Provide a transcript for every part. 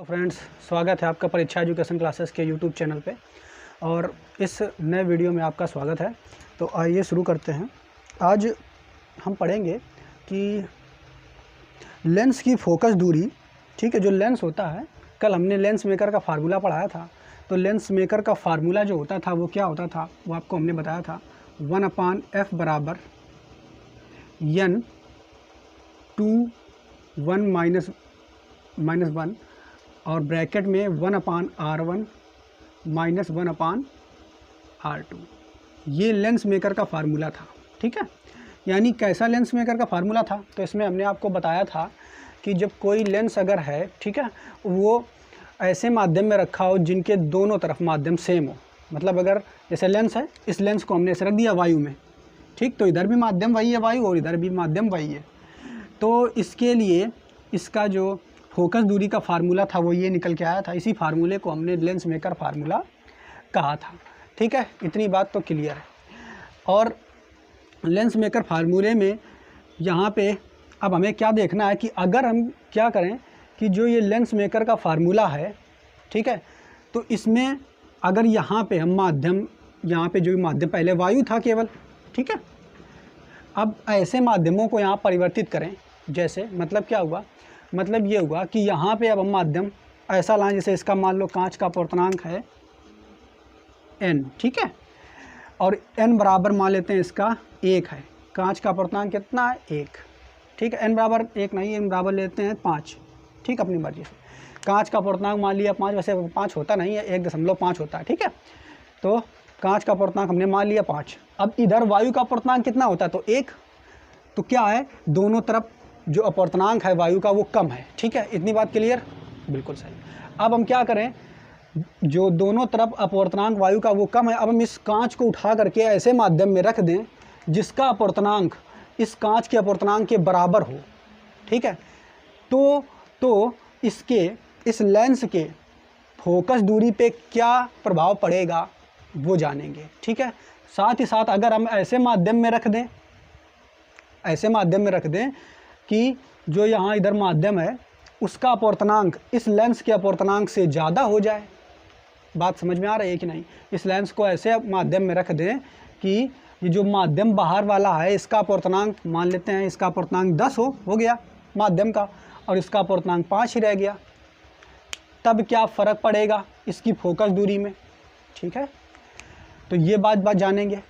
तो फ्रेंड्स, स्वागत है आपका परीक्षा एजुकेशन क्लासेस के यूट्यूब चैनल पे। और इस नए वीडियो में आपका स्वागत है। तो आइए शुरू करते हैं। आज हम पढ़ेंगे कि लेंस की फोकस दूरी, ठीक है। जो लेंस होता है, कल हमने लेंस मेकर का फार्मूला पढ़ाया था। तो लेंस मेकर का फार्मूला जो होता था वो क्या होता था, वो आपको हमने बताया था 1/f बराबर n 2 1 -1 और ब्रैकेट में 1/r1 - 1/r2। ये लेंस मेकर का फार्मूला था, ठीक है। यानी कैसा लेंस मेकर का फार्मूला था, तो इसमें हमने आपको बताया था कि जब कोई लेंस अगर है, ठीक है, वो ऐसे माध्यम में रखा हो जिनके दोनों तरफ माध्यम सेम हो। मतलब अगर जैसे लेंस है, इस लेंस को हमने ऐसे रख दिया वायु में, ठीक, तो इधर भी माध्यम वही है वायु और इधर भी माध्यम वही है। तो इसके लिए इसका जो फोकस दूरी का फार्मूला था वो ये निकल के आया था। इसी फार्मूले को हमने लेंस मेकर फार्मूला कहा था, ठीक है। इतनी बात तो क्लियर है। और लेंस मेकर फार्मूले में यहाँ पे अब हमें क्या देखना है कि अगर हम क्या करें कि जो ये लेंस मेकर का फार्मूला है, ठीक है, तो इसमें अगर यहाँ पे हम माध्यम, यहाँ पे जो माध्यम पहले वायु था केवल, ठीक है, अब ऐसे माध्यमों को यहाँ परिवर्तित करें। जैसे मतलब क्या हुआ, मतलब ये हुआ कि यहाँ पे अब हम माध्यम ऐसा लाएं, जैसे इसका मान लो कांच का अपवर्तनांक है n, ठीक है, और n बराबर मान लेते हैं इसका 1 है। कांच का अपवर्तनांक कितना है, 1, ठीक है। n बराबर 1 नहीं, n बराबर लेते हैं 5, ठीक, अपनी मर्जी से। कांच का अपवर्तनांक मान लिया 5, वैसे 5 होता नहीं है, 1.5 होता है, ठीक है। तो कांच का अपवर्तनांक हमने मान लिया 5। अब इधर वायु का अपवर्तनांक कितना होता है, तो 1। तो क्या है, दोनों तरफ जो अपवर्तनांक है वायु का वो कम है, ठीक है। इतनी बात क्लियर, बिल्कुल सही। अब हम क्या करें, जो दोनों तरफ अपवर्तनांक वायु का वो कम है, अब हम इस कांच को उठा करके ऐसे माध्यम में रख दें जिसका अपवर्तनांक इस कांच के अपवर्तनांक के बराबर हो, ठीक है। तो इसके इस लेंस के फोकस दूरी पे क्या प्रभाव पड़ेगा वो जानेंगे, ठीक है। साथ ही साथ अगर हम ऐसे माध्यम में रख दें, ऐसे माध्यम में रख दें कि जो यहाँ इधर माध्यम है उसका अपवर्तनांक इस लेंस के अपवर्तनांक से ज़्यादा हो जाए, बात समझ में आ रही है कि नहीं। इस लेंस को ऐसे माध्यम में रख दें कि ये जो माध्यम बाहर वाला है इसका अपवर्तनांक मान लेते हैं, इसका अपवर्तनांक 10 हो गया माध्यम का, और इसका अपवर्तनांक 5 ही रह गया। तब क्या फ़र्क पड़ेगा इसकी फोकस दूरी में, ठीक है। तो ये बात जानेंगे।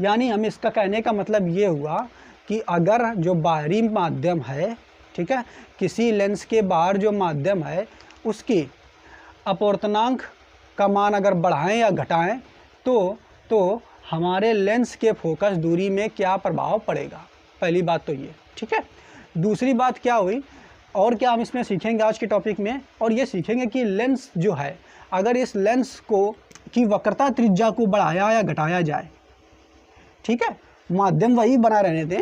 यानी हम इसका कहने का मतलब ये हुआ कि अगर जो बाहरी माध्यम है, ठीक है, किसी लेंस के बाहर जो माध्यम है उसकी अपवर्तनांक का मान अगर बढ़ाएं या घटाएं तो हमारे लेंस के फोकस दूरी में क्या प्रभाव पड़ेगा। पहली बात तो ये, ठीक है। दूसरी बात क्या हुई, और क्या हम इसमें सीखेंगे आज के टॉपिक में, और ये सीखेंगे कि लेंस जो है अगर इस लेंस को की वक्रता त्रिज्या को बढ़ाया या घटाया जाए, ठीक है, माध्यम वही बना रहने दें,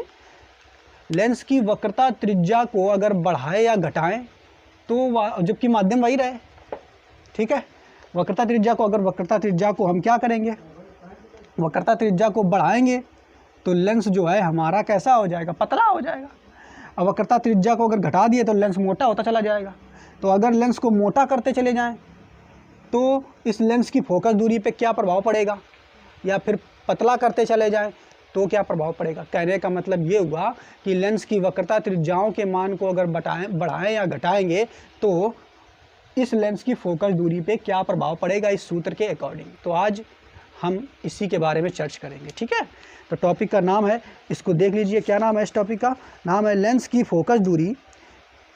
लेंस की वक्रता त्रिज्या को अगर बढ़ाए या घटाएं तो जबकि माध्यम वही रहे, ठीक है। वक्रता त्रिज्या को हम क्या करेंगे, वक्रता त्रिज्या को बढ़ाएंगे तो लेंस जो है हमारा कैसा हो जाएगा, पतला हो जाएगा। अब वक्रता त्रिज्या को अगर घटा दिए तो लेंस मोटा होता चला जाएगा। तो अगर लेंस को मोटा करते चले जाएं तो इस लेंस की फोकस दूरी पे क्या प्रभाव पड़ेगा, या फिर पतला करते चले जाएं तो क्या प्रभाव पड़ेगा। कहने का मतलब ये हुआ कि लेंस की वक्रता त्रिज्याओं के मान को अगर बढ़ाएं या घटाएंगे तो इस लेंस की फोकस दूरी पे क्या प्रभाव पड़ेगा इस सूत्र के अकॉर्डिंग। तो आज हम इसी के बारे में चर्चा करेंगे, ठीक है। तो टॉपिक का नाम है, इसको देख लीजिए, क्या नाम है इस टॉपिक का, नाम है लेंस की फोकस दूरी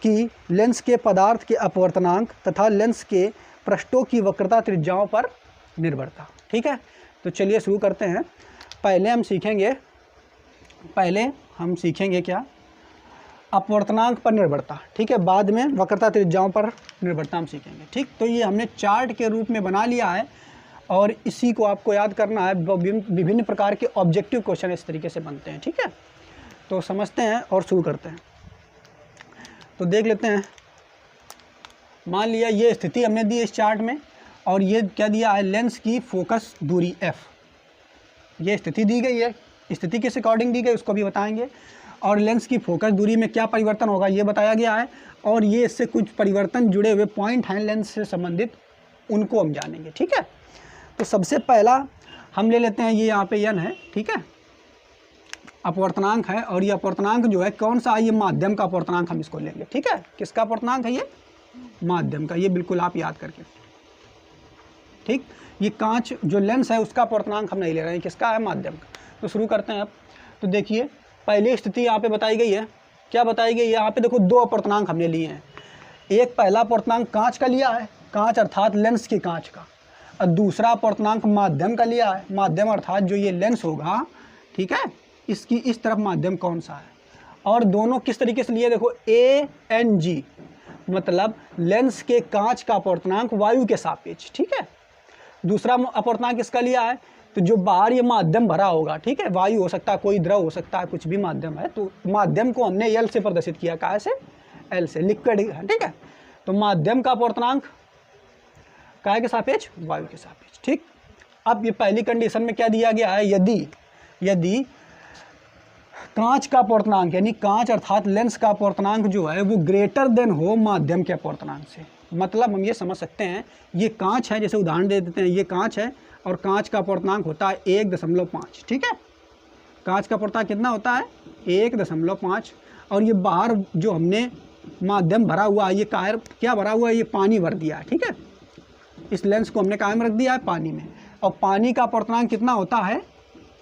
की लेंस के पदार्थ के अपवर्तनांक तथा लेंस के पृष्ठों की वक्रता त्रिज्याओं पर निर्भरता, ठीक है। तो चलिए शुरू करते हैं। पहले हम सीखेंगे क्या, अपवर्तनांक पर निर्भरता, ठीक है। बाद में वक्रता त्रिज्याओं पर निर्भरता हम सीखेंगे, ठीक। तो ये हमने चार्ट के रूप में बना लिया है और इसी को आपको याद करना है। विभिन्न प्रकार के ऑब्जेक्टिव क्वेश्चन इस तरीके से बनते हैं, ठीक है। तो समझते हैं और शुरू करते हैं। तो देख लेते हैं, मान लिया ये स्थिति हमने दी इस चार्ट में, और ये क्या दिया है, लेंस की फोकस दूरी f, ये स्थिति दी गई है। स्थिति किस अकॉर्डिंग दी गई उसको भी बताएंगे। और लेंस की फोकस दूरी में क्या परिवर्तन होगा ये बताया गया है, और ये इससे कुछ परिवर्तन जुड़े हुए पॉइंट हैं लेंस से संबंधित, उनको हम जानेंगे। ठीक है, तो सबसे पहला हम ले लेते हैं, ये यहाँ पे n है, ठीक है, अपवर्तनांक है, और ये अपवर्तनांक जो है कौन सा है, ये माध्यम का अपवर्तनांक हम इसको लेंगे। ठीक है, किसका अपवर्तनांक है, ये माध्यम का, ये बिल्कुल आप याद करके। ठीक, ये कांच जो लेंस है उसका अपवर्तनांक हम नहीं ले रहे हैं, किसका है, माध्यम का। तो शुरू करते हैं अब। तो देखिए पहली स्थिति यहाँ पे बताई गई है, क्या बताई गई है, यहाँ पे देखो दो अपवर्तनांक हमने लिए हैं। एक पहला अपवर्तनांक कांच का लिया है, कांच अर्थात लेंस के कांच का, और दूसरा अपवर्तनांक माध्यम का लिया है, माध्यम अर्थात जो ये लेंस होगा, ठीक है, इसकी इस तरफ माध्यम कौन सा है। और दोनों किस तरीके से लिए, देखो ANG, मतलब लेंस के कांच का अपवर्तनांक वायु के सापेक्ष। ठीक है, दूसरा अपवर्तनांक किसका लिया है, तो जो बाहर ये माध्यम भरा होगा, ठीक है, वायु हो सकता है, कोई द्रव हो सकता है, कुछ भी माध्यम है, तो माध्यम को हमने L से प्रदर्शित किया, कहाँ से, L से, लिक्विड है। ठीक है, तो माध्यम का अपवर्तनांक काय के सापेक्ष, वायु के सापेक्ष। ठीक, अब ये पहली कंडीशन में क्या दिया गया है, यदि कांच का अपवर्तनांक यानी कांच अर्थात लेंस का अपवर्तनांक जो है वो ग्रेटर देन हो माध्यम के अपवर्तनांक से, मतलब हम ये समझ सकते हैं, ये कांच है, जैसे उदाहरण दे देते हैं, ये कांच है और कांच का अपवर्तनांक होता है 1.5। ठीक है, कांच का अपवर्तनांक कितना होता है, 1.5, और ये बाहर जो हमने माध्यम भरा हुआ है, ये क्या भरा हुआ है, ये पानी भर दिया है। ठीक है, इस लेंस को हमने कहाँ में रख दिया है, पानी में, और पानी का अपवर्तनांक कितना होता है,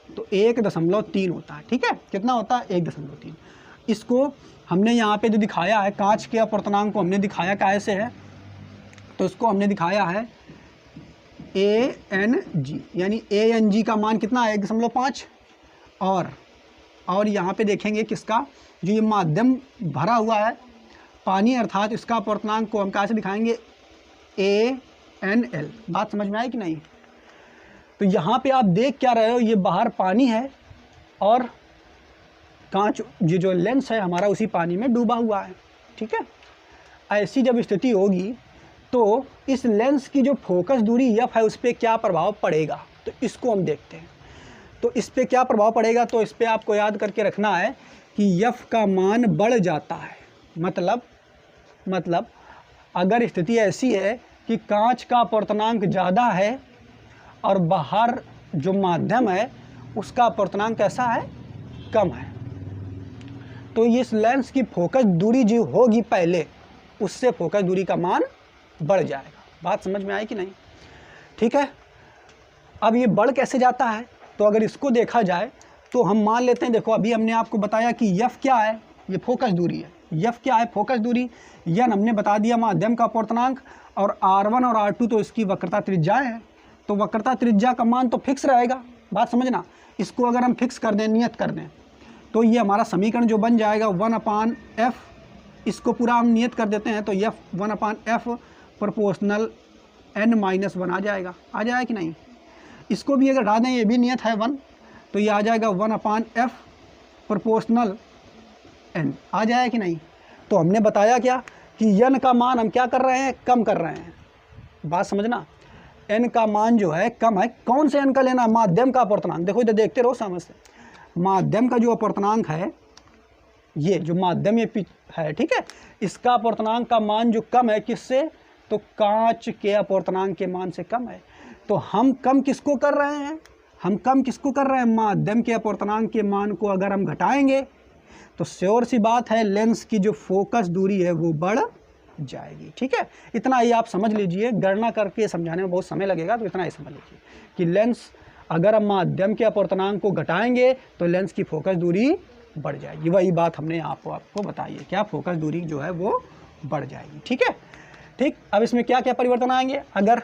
तो 1.3 होता है। ठीक है, कितना होता है, 1.3। इसको हमने यहाँ पे जो दिखाया है, कांच के अपवर्तनांक को हमने दिखाया कैसे है, तो इसको हमने दिखाया है ANG, यानी ANG का मान कितना है, 1.5, और यहाँ पे देखेंगे किसका, जो ये माध्यम भरा हुआ है पानी अर्थात इसका अपवर्तनांक को हम कैसे दिखाएंगे, ANL। बात समझ में आई कि नहीं। तो यहाँ पे आप देख क्या रहे हो, ये बाहर पानी है और कांच, ये जो लेंस है हमारा उसी पानी में डूबा हुआ है। ठीक है, ऐसी जब स्थिति होगी तो इस लेंस की जो फोकस दूरी F है उस पर क्या प्रभाव पड़ेगा, तो इसको हम देखते हैं। तो इस पर क्या प्रभाव पड़ेगा, तो इस पर आपको याद करके रखना है कि F का मान बढ़ जाता है। मतलब अगर स्थिति ऐसी है कि कांच का अपवर्तनांक ज़्यादा है और बाहर जो माध्यम है उसका अपवर्तनांक कैसा है, कम है, तो इस लेंस की फोकस दूरी जो होगी पहले, उससे फोकस दूरी का मान बढ़ जाएगा। बात समझ में आई कि नहीं। ठीक है, अब ये बढ़ कैसे जाता है, तो अगर इसको देखा जाए तो हम मान लेते हैं, देखो अभी हमने आपको बताया कि F क्या है, ये फोकस दूरी है, F क्या है, फोकस दूरी, N हमने बता दिया माध्यम का अपवर्तनांक, और R1 और R2 तो इसकी वक्रता त्रिज्याएं हैं, तो वक्रता त्रिज्या का मान तो फिक्स रहेगा। बात समझना, इसको अगर हम फिक्स कर दें, नियत कर दें, तो ये हमारा समीकरण जो बन जाएगा 1/f, इसको पूरा हम नियत कर देते हैं, तो F 1/f प्रोपोर्शनल n-1 आ जाएगा कि नहीं। इसको भी अगर हटा दें, ये भी नियत है 1, तो ये आ जाएगा 1/f प्रोपोर्शनल n, आ जाएगा कि नहीं। तो हमने बताया क्या कि n का मान हम क्या कर रहे हैं, कम कर रहे हैं। बात समझना, n का मान जो है कम है, कौन से n का लेना, माध्यम का अपवर्तनांक। देखो इधर देखते रहो समझ से, माध्यम का जो अपवर्तनांक है, ये जो माध्यम ये है, ठीक है, इसका अपवर्तनांक का मान जो कम है, किससे, तो कांच के अपवर्तनांक के मान से कम है। तो हम कम किसको कर रहे हैं, माध्यम के अपवर्तनांक के मान को अगर हम घटाएंगे तो श्योर सी बात है लेंस की जो फोकस दूरी है वो बढ़ जाएगी। ठीक है, इतना ही आप समझ लीजिए, गणना करके समझाने में बहुत समय लगेगा, तो इतना ही समझ लीजिए कि लेंस अगर हम माध्यम के अपवर्तनांक को घटाएंगे तो लेंस की फोकस दूरी बढ़ जाएगी। वही बात हमने आपको बताई है, क्या फोकस दूरी जो है वो बढ़ जाएगी। ठीक है, ठीक, अब इसमें क्या क्या परिवर्तन आएंगे, अगर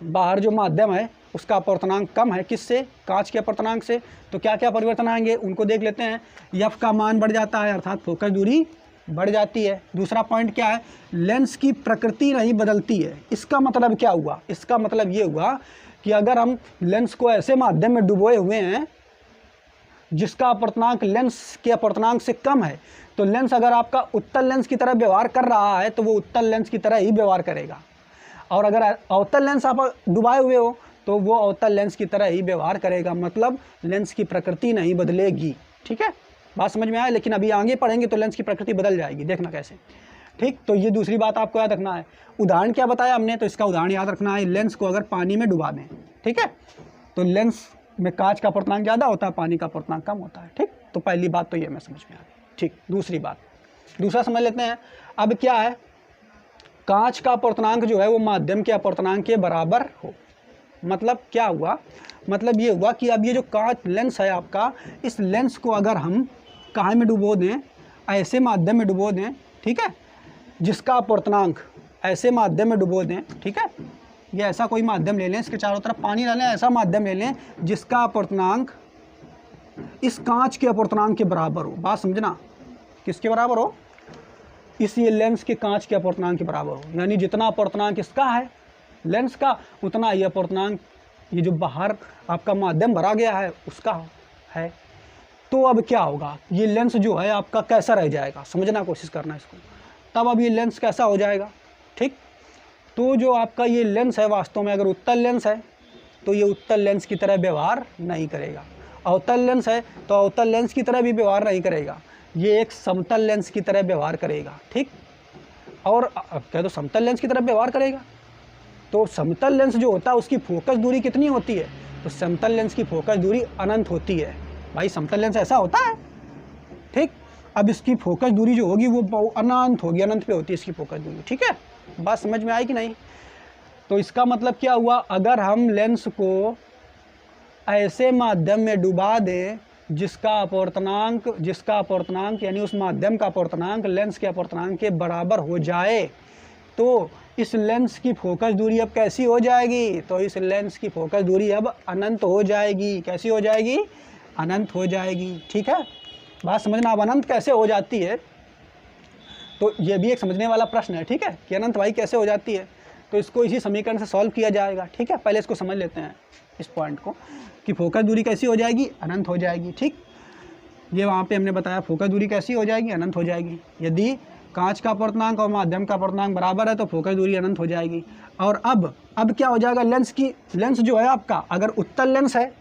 बाहर जो माध्यम है उसका अपवर्तनांक कम है, किससे, कांच के अपवर्तनांक से, तो क्या क्या परिवर्तन आएंगे उनको देख लेते हैं। F का मान बढ़ जाता है अर्थात फोकस दूरी बढ़ जाती है। दूसरा पॉइंट क्या है, लेंस की प्रकृति नहीं बदलती है। इसका मतलब क्या हुआ, इसका मतलब ये हुआ कि अगर हम लेंस को ऐसे माध्यम में डुबोए हुए हैं जिसका अपवर्तनांक लेंस के अपवर्तनांक से कम है, तो लेंस अगर आपका उत्तल लेंस की तरह व्यवहार कर रहा है तो वो उत्तल लेंस की तरह ही व्यवहार करेगा, और अगर अवतल लेंस आप डुबाए हुए हो तो वो अवतल लेंस की तरह ही व्यवहार करेगा, मतलब लेंस की प्रकृति नहीं बदलेगी। ठीक है, बात समझ में आया। लेकिन अभी आगे पढ़ेंगे तो लेंस की प्रकृति बदल जाएगी, देखना कैसे। ठीक, तो ये दूसरी बात आपको याद रखना है। उदाहरण क्या बताया हमने, तो इसका उदाहरण याद रखना है। लेंस को अगर पानी में डुबा दें, ठीक है, तो लेंस में कांच का अपर्तनांक ज़्यादा होता है, पानी का अपर्तनांक कम होता है। ठीक, तो पहली बात तो ये हमें समझ में आ गई। ठीक, दूसरी बात, दूसरा समझ लेते हैं। अब क्या है, कांच का अपर्तनांक जो है वो माध्यम के अपर्तनांक के बराबर हो। मतलब क्या हुआ, मतलब ये हुआ कि अब ये जो कांच लेंस है आपका, इस लेंस को अगर हम कहाँ में डुबो दें, ऐसे माध्यम में डुबो दें, ठीक है, जिसका अपर्तनांक ऐसे माध्यम में डुबो दें, ठीक है, ये ऐसा कोई माध्यम ले लें, इसके चारों तरफ पानी डालें, ऐसा माध्यम ले लें जिसका अपर्तनांक इस कांच के अपर्तनांक के बराबर हो। बात समझना, किसके बराबर हो, इस ये लेंस के कांच के अपर्तनांक के बराबर हो। यानी जितना अपर्तनांक इसका है लेंस का, उतना ये अपर्तनांक ये जो बाहर आपका माध्यम भरा गया है उसका है। तो अब क्या होगा, ये लेंस जो है आपका कैसा रह जाएगा, समझना कोशिश करना इसको। तब अब ये लेंस कैसा हो जाएगा, ठीक, तो जो आपका ये लेंस है वास्तव में अगर उत्तल लेंस है तो ये उत्तल लेंस की तरह व्यवहार नहीं करेगा। अवतल लेंस है तो अवतल लेंस की तरह भी व्यवहार नहीं करेगा, ये एक समतल लेंस की तरह व्यवहार करेगा। ठीक, और कह दो समतल लेंस की तरह व्यवहार करेगा। तो समतल लेंस जो होता है उसकी फोकस दूरी कितनी होती है, तो समतल लेंस की फोकस दूरी अनंत होती है। भाई समतल लेंस ऐसा होता है, ठीक, अब इसकी फोकस दूरी जो होगी वो अनंत होगी, अनंत पे होती है इसकी फोकस दूरी। ठीक है, बात समझ में आई कि नहीं। तो इसका मतलब क्या हुआ, अगर हम लेंस को ऐसे माध्यम में डुबा दें जिसका अपर्तनांक यानी उस माध्यम का अपर्तनांक लेंस के अपर्तनांक के बराबर हो जाए, तो इस लेंस की फोकस दूरी अब कैसी हो जाएगी, तो इस लेंस की फोकस दूरी अब अनंत हो जाएगी। कैसी हो जाएगी, अनंत हो जाएगी। ठीक है, बात समझना। अब अनंत कैसे हो जाती है, तो ये भी एक समझने वाला प्रश्न है। ठीक है, कि अनंत भाई कैसे हो जाती है, तो इसको इसी समीकरण से सॉल्व किया जाएगा। ठीक है, पहले इसको समझ लेते हैं, इस पॉइंट को, कि फोकस दूरी कैसी हो जाएगी, अनंत हो जाएगी। ठीक, ये वहाँ पे हमने बताया फोकस दूरी कैसी हो जाएगी, अनंत हो जाएगी। यदि कांच का अपर्तनांक और माध्यम का अपर्तनांक बराबर है तो फोकस दूरी अनंत हो जाएगी। और अब क्या हो जाएगा, लेंस जो है आपका अगर उत्तल लेंस है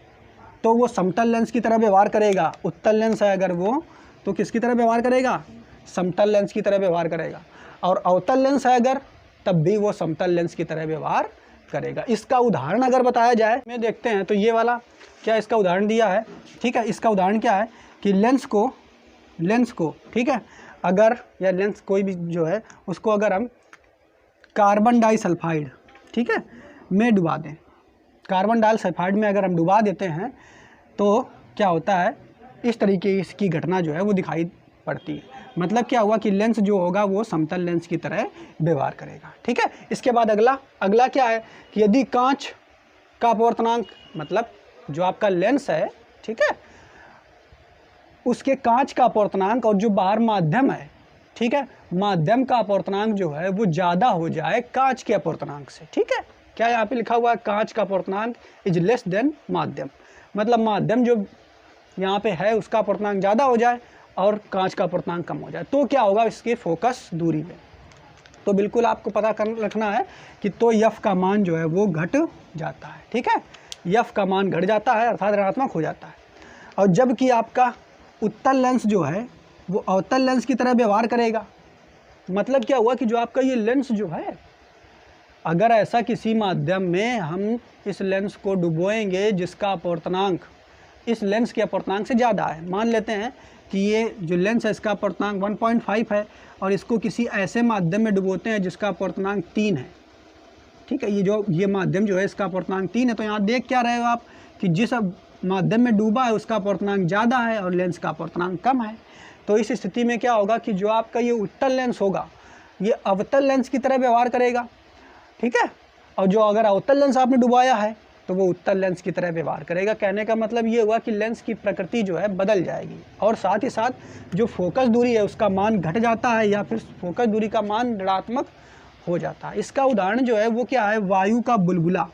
तो वो समतल लेंस की तरह व्यवहार करेगा। उत्तल लेंस है अगर वो, तो किसकी तरह व्यवहार करेगा, समतल लेंस की तरह व्यवहार करेगा। और अवतल लेंस है अगर, तब भी वो समतल लेंस की तरह व्यवहार करेगा। इसका उदाहरण अगर बताया जाए, में देखते हैं तो ये वाला क्या इसका उदाहरण दिया है। ठीक है, इसका उदाहरण क्या है कि लेंस को ठीक है, अगर या लेंस कोई भी जो है उसको अगर हम कार्बन डाइसल्फाइड, ठीक है, में डुबा दें, कार्बन डाइसल्फाइड में अगर हम डुबा देते हैं तो क्या होता है, इस तरीके इसकी घटना जो है वो दिखाई पड़ती है। मतलब क्या हुआ कि लेंस जो होगा वो समतल लेंस की तरह व्यवहार करेगा। ठीक है, इसके बाद अगला क्या है कि यदि कांच का अपवर्तनांक, मतलब जो आपका लेंस है, ठीक है, उसके कांच का अपवर्तनांक और जो बाहर माध्यम है, ठीक है, माध्यम का अपवर्तनांक जो है वो ज़्यादा हो जाए कांच के अपवर्तनांक से। ठीक है, क्या यहाँ पे लिखा हुआ है, कांच का अपवर्तनांक इज लेस देन माध्यम, मतलब माध्यम जो यहाँ पे है उसका अपवर्तनांक ज़्यादा हो जाए और कांच का अपवर्तनांक कम हो जाए, तो क्या होगा इसके फोकस दूरी में। तो बिल्कुल आपको पता कर रखना है कि तो यफ का मान जो है वो घट जाता है। ठीक है, यफ का मान घट जाता है अर्थात ऋणात्मक हो जाता है। और जबकि आपका उत्तल लेंस जो है वो अवतल लेंस की तरह व्यवहार करेगा। मतलब क्या हुआ कि जो आपका ये लेंस जो है, अगर ऐसा किसी माध्यम में हम इस लेंस को डुबोएंगे जिसका अपवर्तनांक इस लेंस के अपवर्तनांक से ज़्यादा है, मान लेते हैं कि ये जो लेंस है इसका अपवर्तनांक 1.5 है और इसको किसी ऐसे माध्यम में डुबोते हैं जिसका अपवर्तनांक 3 है। ठीक है, ये माध्यम जो है इसका अपवर्तनांक 3 है, तो यहाँ देख क्या रहे हो आप कि जिस माध्यम में डूबा है उसका अपवर्तनांक ज़्यादा है और लेंस का अपवर्तनांक कम है। तो इस स्थिति में क्या होगा कि जो आपका ये उत्तल लेंस होगा ये अवतल लेंस की तरह व्यवहार करेगा। ठीक है, और जो अगर अवतल लेंस आपने डुबाया है तो वो उत्तल लेंस की तरह व्यवहार करेगा। कहने का मतलब ये हुआ कि लेंस की प्रकृति जो है बदल जाएगी और साथ ही साथ जो फोकस दूरी है उसका मान घट जाता है या फिर फोकस दूरी का मान ऋणात्मक हो जाता है। इसका उदाहरण जो है वो क्या है, वायु का बुलबुला।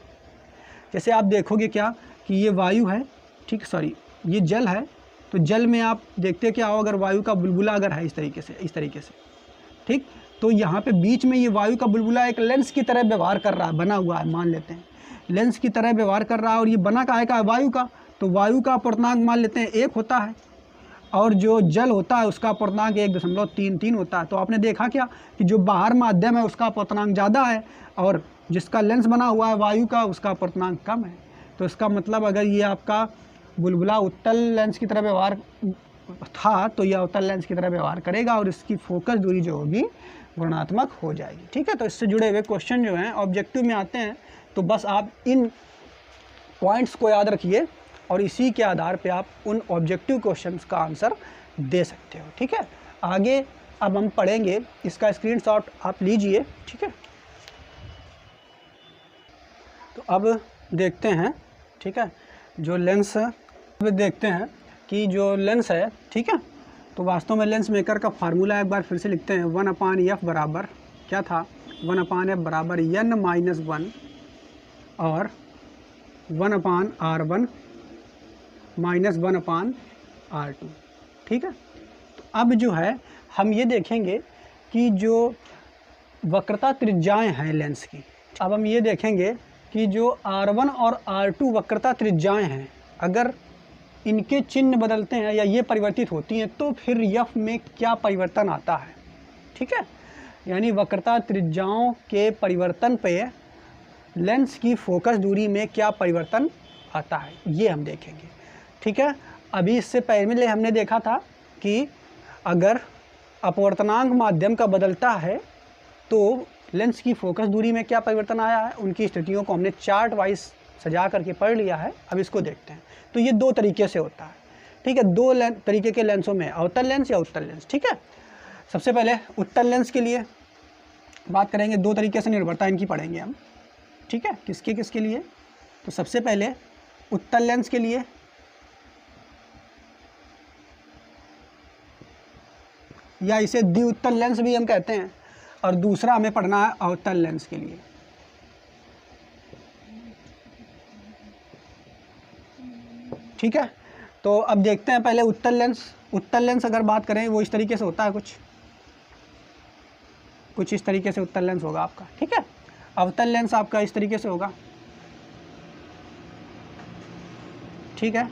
जैसे आप देखोगे क्या कि ये वायु है, ठीक, सॉरी ये जल है, तो जल में आप देखते क्या हो, अगर वायु का बुलबुला अगर है इस तरीके से, ठीक, तो यहाँ पे बीच में ये वायु का बुलबुला एक लेंस की तरह व्यवहार कर रहा है, बना हुआ है, मान लेते हैं लेंस की तरह व्यवहार कर रहा है और ये बना काहे का है, वायु का। तो वायु का अपवर्तनांक मान लेते हैं 1 होता है और जो जल होता है उसका अपर्तनांक 1.33 होता है। तो आपने देखा क्या कि जो बाहर माध्यम है उसका अपर्तनांक ज़्यादा है और जिसका लेंस बना हुआ है वायु का उसका अपर्तनांक कम है। तो इसका मतलब अगर ये आपका बुलबुला उत्तल लेंस की तरह व्यवहार था तो यह अवतल लेंस की तरह व्यवहार करेगा और इसकी फोकस दूरी जो होगी ऋणात्मक हो जाएगी। ठीक है, तो इससे जुड़े हुए क्वेश्चन जो हैं ऑब्जेक्टिव में आते हैं, तो बस आप इन पॉइंट्स को याद रखिए और इसी के आधार पे आप उन ऑब्जेक्टिव क्वेश्चंस का आंसर दे सकते हो। ठीक है, आगे अब हम पढ़ेंगे, इसका स्क्रीनशॉट आप लीजिए। ठीक है, तो अब देखते हैं, ठीक है, जो लेंस अब देखते हैं कि जो लेंस है, ठीक है, तो वास्तव में लेंस मेकर का फार्मूला एक बार फिर से लिखते हैं। 1/f बराबर क्या था, 1/f बराबर n-1 और 1/r1 माइनस 1/r2। ठीक है, तो अब जो है हम ये देखेंगे कि जो वक्रता त्रिज्याएं हैं लेंस की, अब हम ये देखेंगे कि जो r1 और r2 वक्रता त्रिज्याएं हैं, अगर इनके चिन्ह बदलते हैं या ये परिवर्तित होती हैं तो फिर f में क्या परिवर्तन आता है। ठीक है, यानी वक्रता त्रिज्याओं के परिवर्तन पे लेंस की फोकस दूरी में क्या परिवर्तन आता है, ये हम देखेंगे। ठीक है, अभी इससे पहले हमने देखा था कि अगर अपवर्तनांक माध्यम का बदलता है तो लेंस की फोकस दूरी में क्या परिवर्तन आया है, उनकी स्थितियों को हमने चार्ट वाइज सजा करके पढ़ लिया है। अब इसको देखते हैं। तो ये दो तरीके से होता है। ठीक है, दो तरीके के लेंसों में, अवतल लेंस या उत्तल लेंस। ठीक है, सबसे पहले उत्तल लेंस के लिए बात करेंगे, दो तरीके से निर्भरता इनकी पढ़ेंगे हम। ठीक है, किसके किसके लिए, तो सबसे पहले उत्तल लेंस के लिए या इसे द्विउत्तल लेंस भी हम कहते हैं, और दूसरा हमें पढ़ना है अवतल लेंस के लिए। ठीक है, तो अब देखते हैं पहले उत्तल लेंस। उत्तल लेंस अगर बात करें वो इस तरीके से होता है, कुछ इस तरीके से उत्तल लेंस होगा आपका। ठीक है, अवतल लेंस आपका इस तरीके से होगा। ठीक है,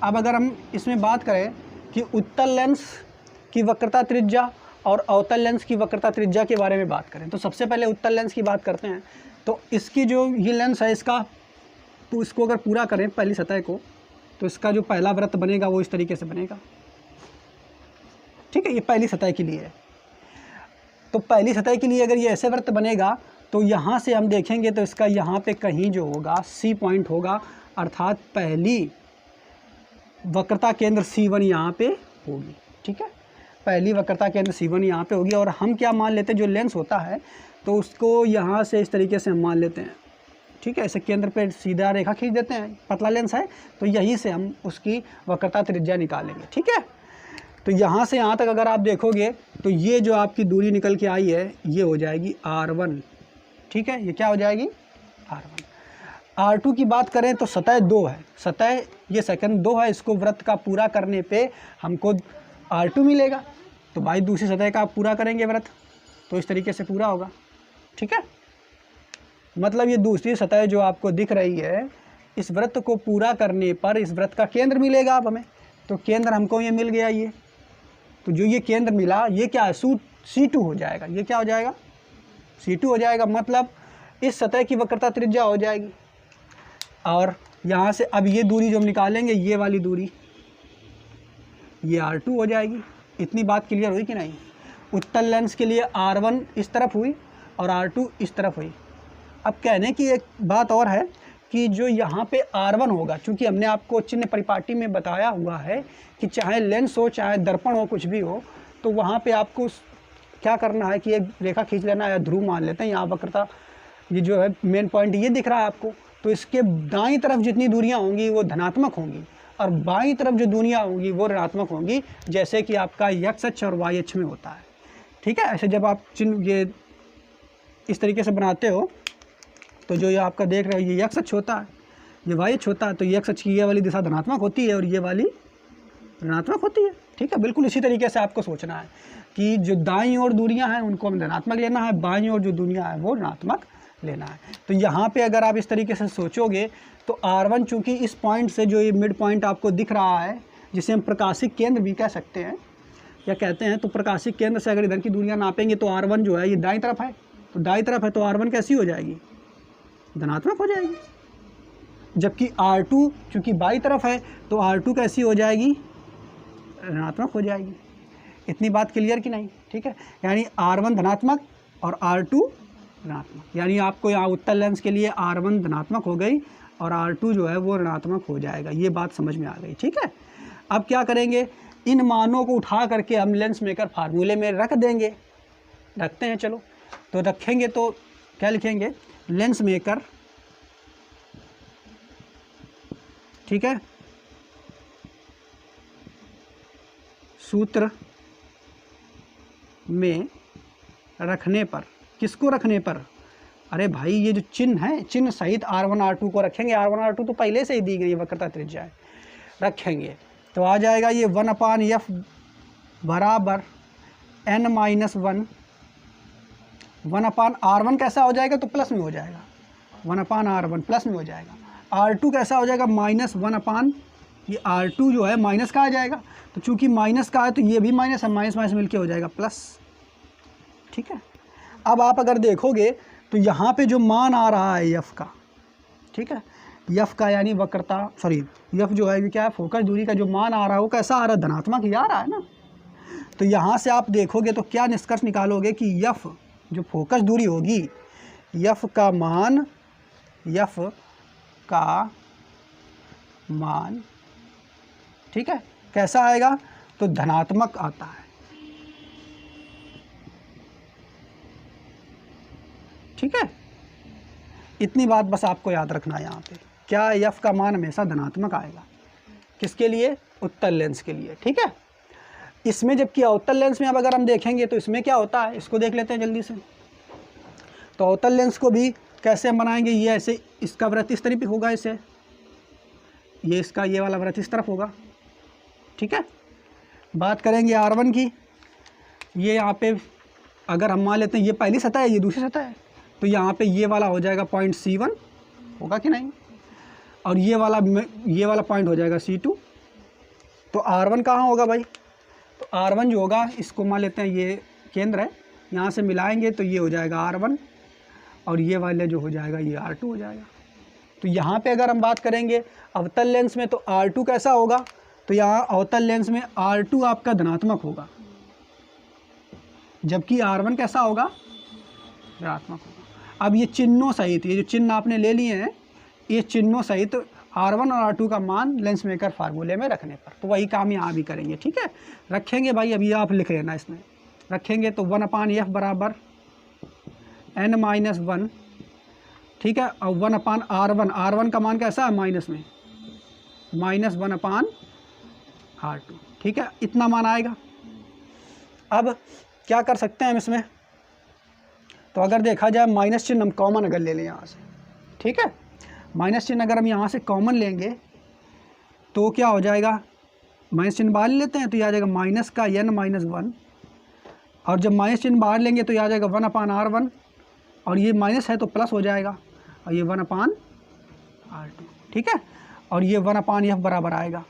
अब अगर हम इसमें बात करें कि उत्तल लेंस की वक्रता त्रिज्या और अवतल लेंस की वक्रता त्रिज्या के बारे में बात करें, तो सबसे पहले उत्तल लेंस की बात करते हैं। तो इसकी जो ये लेंस है इसका, तो इसको अगर पूरा करें पहली सतह को, तो इसका जो पहला वृत्त बनेगा वो इस तरीके से बनेगा। ठीक है, ये पहली सतह के लिए है। तो पहली सतह के लिए अगर ये ऐसे वृत्त बनेगा तो यहाँ से हम देखेंगे तो इसका यहाँ पे कहीं जो होगा C पॉइंट होगा, अर्थात पहली वक्रता केंद्र C1 यहाँ पे होगी। ठीक है, पहली वक्रता केंद्र C1 यहाँ पे होगी। और हम क्या मान लेते हैं, जो लेंस होता है तो उसको यहाँ से इस तरीके से हम मान लेते हैं। ठीक है, ऐसे केंद्र पे सीधा रेखा खींच देते हैं, पतला लेंस है तो यहीं से हम उसकी वक्रता त्रिज्या निकालेंगे। ठीक है, तो यहाँ से यहाँ तक अगर आप देखोगे तो ये जो आपकी दूरी निकल के आई है ये हो जाएगी R1। ठीक है, ये क्या हो जाएगी R1। R2 की बात करें तो सतह 2 है, सतह ये सेकंड 2 है, इसको वृत्त का पूरा करने पे हमको R2 मिलेगा। तो भाई दूसरी सतह का आप पूरा करेंगे वृत्त तो इस तरीके से पूरा होगा। ठीक है, मतलब ये दूसरी सतह जो आपको दिख रही है, इस वृत्त को पूरा करने पर इस वृत्त का केंद्र मिलेगा अब हमें। तो केंद्र हमको ये मिल गया, ये तो जो ये केंद्र मिला ये क्या है, C2 हो जाएगा। ये क्या हो जाएगा, C2 हो जाएगा। मतलब इस सतह की वक्रता त्रिज्या हो जाएगी। और यहाँ से अब ये दूरी जो हम निकालेंगे, ये वाली दूरी, ये R2 हो जाएगी। इतनी बात क्लियर हुई कि नहीं। उत्तल लेंस के लिए R1 इस तरफ हुई और R2 इस तरफ हुई। अब कहने की एक बात और है कि जो यहाँ पे R1 होगा, चूँकि हमने आपको चिन्ह परिपाटी में बताया हुआ है कि चाहे लेंस हो चाहे दर्पण हो कुछ भी हो, तो वहाँ पे आपको क्या करना है कि एक रेखा खींच लेना है, ध्रुव मान लेते हैं। यहाँ वक्रता ये जो है मेन पॉइंट ये दिख रहा है आपको, तो इसके दाईं तरफ जितनी दूरियाँ होंगी वो धनात्मक होंगी और बाईं तरफ जो दूरियाँ होंगी वो ऋणात्मक होंगी, जैसे कि आपका x अक्ष और y अक्ष में होता है। ठीक है, ऐसे जब आप चिन्ह ये इस तरीके से बनाते हो तो जो ये आपका देख रहे हो ये x अक्ष होता है, ये y अक्ष होता है, तो ये x अक्ष की ये वाली दिशा धनात्मक होती है और ये वाली ऋणात्मक होती है। ठीक है, बिल्कुल इसी तरीके से आपको सोचना है कि जो दाईं ओर दूरियां हैं उनको हमें धनात्मक लेना है, बाईं ओर जो दूरियां हैं वो ऋणात्मक लेना है। तो यहाँ पे अगर आप इस तरीके से सोचोगे तो R1 चूँकि इस पॉइंट से जो ये मिड पॉइंट आपको दिख रहा है जिसे हम प्रकाशिक केंद्र भी कह सकते हैं या कहते हैं। तो प्रकाशिक केंद्र से अगर इधर की दूरियां नापेंगे तो R1 जो है ये दाईं तरफ है, तो दाईं तरफ है तो R1 कैसी हो जाएगी, धनात्मक हो जाएगी। जबकि R2 चूँकि बाईं तरफ है तो R2 कैसी हो जाएगी, ऋणात्मक हो जाएगी। इतनी बात क्लियर कि नहीं, ठीक है। यानी R1 धनात्मक और R2 ऋणात्मक, यानी आपको यहाँ उत्तल लेंस के लिए R1 धनात्मक हो गई और R2 जो है वो ऋणात्मक हो जाएगा। ये बात समझ में आ गई, ठीक है। अब क्या करेंगे, इन मानों को उठा करके हम लेंस मेकर फार्मूले में रख देंगे। रखते हैं, चलो। तो रखेंगे तो क्या लिखेंगे, लेंस मेकर, ठीक है, सूत्र में रखने पर, किसको रखने पर, अरे भाई ये जो चिन्ह है, चिन्ह सहित R1 R2 को रखेंगे। R1 R2 तो पहले से ही दी गई वक्रता त्रिज्या है, रखेंगे तो आ जाएगा ये 1/f बराबर n-1। 1/R1 कैसा हो जाएगा, तो प्लस में हो जाएगा, 1/R1 प्लस में हो जाएगा। R2 कैसा हो जाएगा, -1/, ये R2 जो है माइनस का आ जाएगा, तो चूंकि माइनस का है तो ये भी माइनस है, माइनस माइनस मिलके हो जाएगा प्लस, ठीक है। अब आप अगर देखोगे तो यहाँ पे जो मान आ रहा है f का, ठीक है, f का यानी वक्रता, सॉरी f जो है ये क्या है, फोकस दूरी का जो मान आ रहा है वो कैसा आ रहा है, धनात्मक ही आ रहा है ना। तो यहाँ से आप देखोगे तो क्या निष्कर्ष निकालोगे कि f जो फोकस दूरी होगी, f का मान, ठीक है, कैसा आएगा, तो धनात्मक आता है, ठीक है। इतनी बात बस आपको याद रखना है यहाँ पे, क्या f का मान हमेशा धनात्मक आएगा, किसके लिए, उत्तल लेंस के लिए, ठीक है। इसमें जबकि अवतल लेंस में अब अगर हम देखेंगे तो इसमें क्या होता है, इसको देख लेते हैं जल्दी से। तो अवतल लेंस को भी कैसे हम बनाएंगे, ये ऐसे, इसका वृत्त इस तरफ होगा, इसे ये इसका ये वाला वृत्त इस तरफ होगा, ठीक है। बात करेंगे R1 की, ये यहाँ पे अगर हम मान लेते हैं ये पहली सतह है, ये दूसरी सतह है, तो यहाँ पे ये वाला हो जाएगा पॉइंट C1, होगा कि नहीं, और ये वाला पॉइंट हो जाएगा C2। तो R1 कहाँ होगा भाई, तो R1 जो होगा, इसको मान लेते हैं ये केंद्र है, यहाँ से मिलाएंगे तो ये हो जाएगा R1 और ये वाले जो हो जाएगा ये R2 हो जाएगा। तो यहाँ पे अगर हम बात करेंगे अवतल लेंस में तो R2 कैसा होगा, तो यहाँ अवतल लेंस में R2 आपका धनात्मक होगा, जबकि R1 कैसा होगा, ऋणात्मक होगा। अब ये चिन्हों सहित, ये जो चिन्ह आपने ले लिए हैं, ये चिन्हों सहित R1 और R2 का मान लेंस मेकर फार्मूले में रखने पर, तो वही काम यहाँ भी करेंगे, ठीक है। रखेंगे भाई, अभी आप लिख लेना, इसमें रखेंगे तो 1/f बराबर n-1, ठीक है, और 1/R1, R1 का मान कैसा है, माइनस में, -1/R2, ठीक है, इतना मान आएगा। अब क्या कर सकते हैं हम इसमें, तो अगर देखा जाए माइनस चिन्ह हम कॉमन अगर ले लें यहाँ से, ठीक है, माइनस चिन्ह अगर हम यहाँ से कॉमन लेंगे तो क्या हो जाएगा, माइनस चिन्ह बाहर लेते हैं तो ये आ जाएगा माइनस का n-1, और जब माइनस चिन्ह बाहर लेंगे तो ये आ जाएगा 1/R1, और ये माइनस है तो प्लस हो जाएगा, और ये 1/R2, ठीक है, और ये 1/f बराबर आएगा,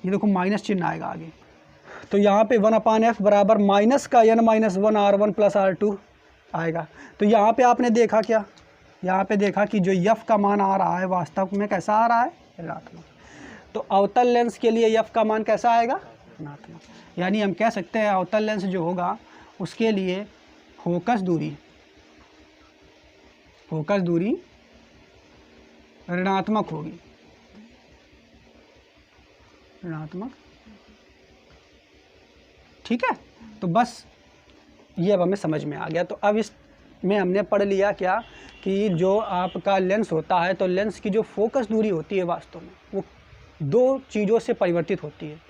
ये देखो माइनस चिन्ह आएगा आगे, तो यहाँ पे 1/f बराबर माइनस का n-1 R1 प्लस R2 आएगा। तो यहाँ पे आपने देखा क्या, यहाँ पे देखा कि जो f का मान आ रहा है वास्तव में कैसा आ रहा है, ऋणात्मक। तो अवतल लेंस के लिए f का मान कैसा आएगा, ऋणात्मक। यानी हम कह सकते हैं अवतल लेंस जो होगा उसके लिए फोकस दूरी ऋणात्मक होगी, ऋणात्मक, ठीक है। तो बस ये अब हमें समझ में आ गया। तो अब इसमें हमने पढ़ लिया क्या कि जो आपका लेंस होता है तो लेंस की जो फोकस दूरी होती है वास्तव में वो दो चीज़ों से परिवर्तित होती है,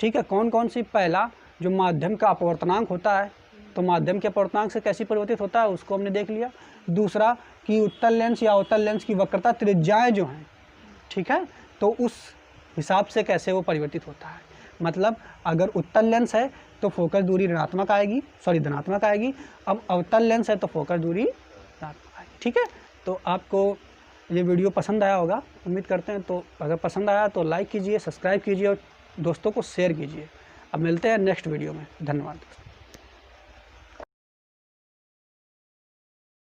ठीक है। कौन कौन सी, पहला जो माध्यम का अपवर्तनांक होता है, तो माध्यम के अपवर्तनांक से कैसी परिवर्तित होता है उसको हमने देख लिया। दूसरा कि उत्तल लेंस या अवतल लेंस की वक्रता त्रिज्याएँ जो हैं, ठीक है, तो उस हिसाब से कैसे वो परिवर्तित होता है। मतलब अगर उत्तल लेंस है तो फोकस दूरी ऋणात्मक आएगी, सॉरी धनात्मक आएगी। अब अवतल लेंस है तो फोकस दूरी ऋणात्मक आएगी, ठीक है। तो आपको ये वीडियो पसंद आया होगा, उम्मीद करते हैं। तो अगर पसंद आया तो लाइक कीजिए, सब्सक्राइब कीजिए और दोस्तों को शेयर कीजिए। अब मिलते हैं नेक्स्ट वीडियो में। धन्यवाद।